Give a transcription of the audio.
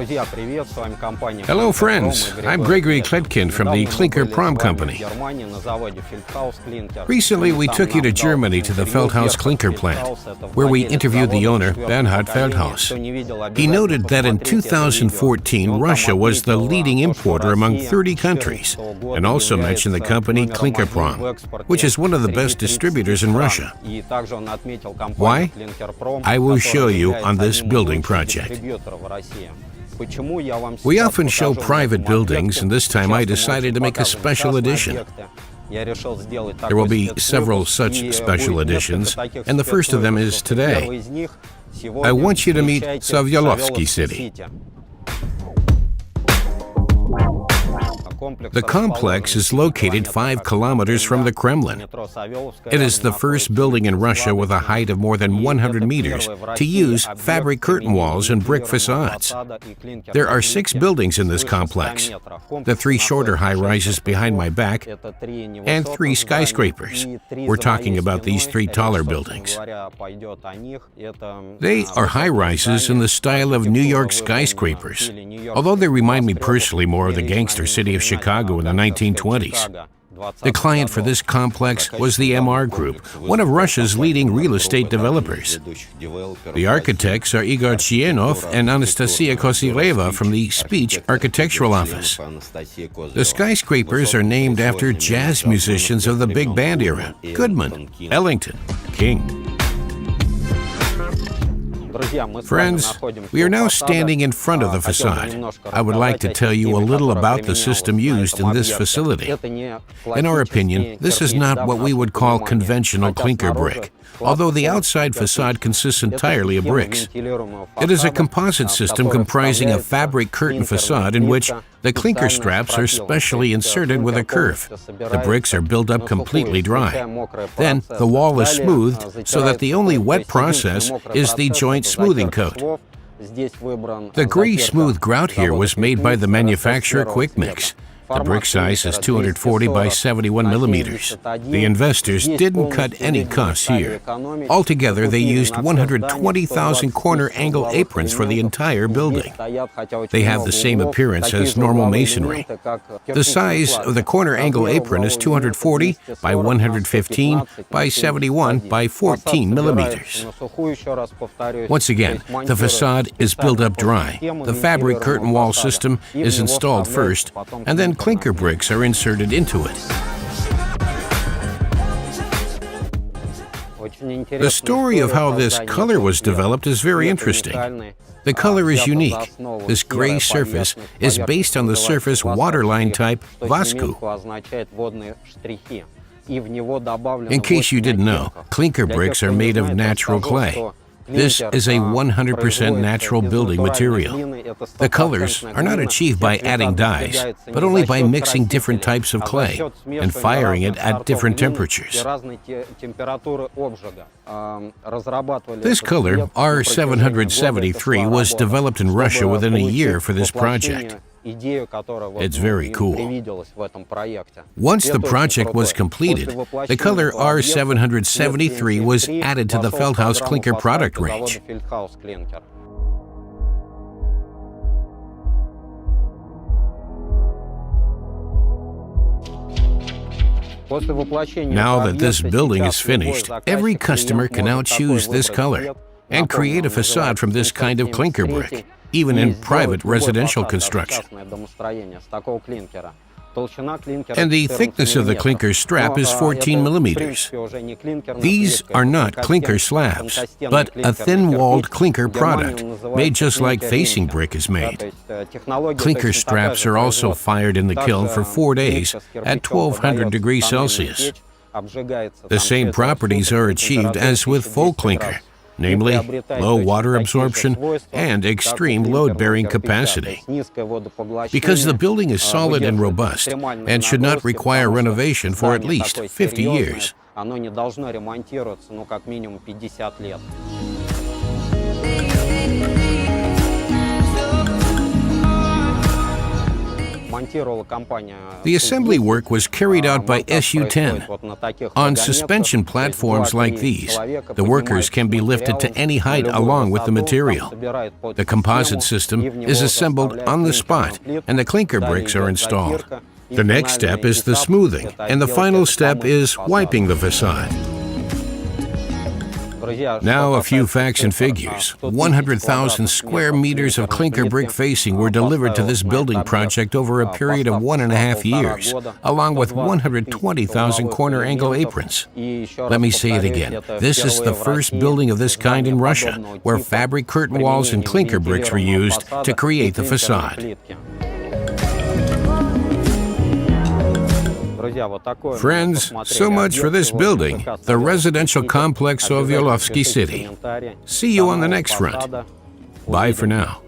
Hello friends, I'm Gregory Kletkin from the Klinker Prom Company. Recently we took you to Germany to the Feldhaus Klinker plant, where we interviewed the owner, Bernhard Feldhaus. He noted that in 2014 Russia was the leading importer among 30 countries, and also mentioned the company Klinker Prom, which is one of the best distributors in Russia. Why? I will show you on this building project. We often show private buildings, and this time I decided to make a special edition. There will be several such special editions, and the first of them is today. I want you to meet Savyalovsky City. The complex is located 5 kilometers from the Kremlin. It is the first building in Russia with a height of more than 100 meters to use fabric curtain walls and brick facades. There are 6 buildings in this complex, the 3 shorter high-rises behind my back, and 3 skyscrapers. We're talking about these 3 taller buildings. They are high-rises in the style of New York skyscrapers, although they remind me personally more of the gangster city of Chicago in the 1920s. The client for this complex was the MR Group, one of Russia's leading real estate developers. The architects are Igor Chienov and Anastasia Kosileva from the Speech Architectural Office. The skyscrapers are named after jazz musicians of the big band era: Goodman, Ellington, King. Friends, we are now standing in front of the facade. I would like to tell you a little about the system used in this facility. In our opinion, this is not what we would call conventional clinker brick, although the outside facade consists entirely of bricks. It is a composite system comprising a fabric curtain facade in which the clinker straps are specially inserted with a curve. The bricks are built up completely dry. Then the wall is smoothed so that the only wet process is the joint smoothing coat. The gray smooth grout here was made by the manufacturer Quick Mix. The brick size is 240 by 71 millimeters. The investors didn't cut any costs here. Altogether, they used 120,000 corner angle aprons for the entire building. They have the same appearance as normal masonry. The size of the corner angle apron is 240 by 115 by 71 by 14 millimeters. Once again, the facade is built up dry. The fabric curtain wall system is installed first, and then clinker bricks are inserted into it. The story of how this color was developed is very interesting. The color is unique. This gray surface is based on the surface waterline type Vascu. In case you didn't know, clinker bricks are made of natural clay. This is a 100% natural building material. The colors are not achieved by adding dyes, but only by mixing different types of clay and firing it at different temperatures. This color, R773, was developed in Russia within a year for this project. It's very cool. Once the project was completed, the color R773 was added to the Feldhaus Klinker product range. Now that this building is finished, every customer can now choose this color and create a facade from this kind of clinker brick, even in private residential construction. And the thickness of the clinker strap is 14 millimeters. These are not clinker slabs, but a thin-walled clinker product, made just like facing brick is made. Clinker straps are also fired in the kiln for 4 days at 1200 degrees Celsius. The same properties are achieved as with full clinker, namely low water absorption and extreme load-bearing capacity. Because the building is solid and robust and should not require renovation for at least 50 years. The assembly work was carried out by SU-10. On suspension platforms like these, the workers can be lifted to any height along with the material. The composite system is assembled on the spot, and the clinker bricks are installed. The next step is the smoothing, and the final step is wiping the facade. Now a few facts and figures. 100,000 square meters of clinker brick facing were delivered to this building project over a period of 1.5 years, along with 120,000 corner angle aprons. Let me say it again. This is the first building of this kind in Russia, where fabric curtain walls and clinker bricks were used to create the facade. Friends, so much for this building, the residential complex of Sovilovsky City. See you on the next front. Bye for now.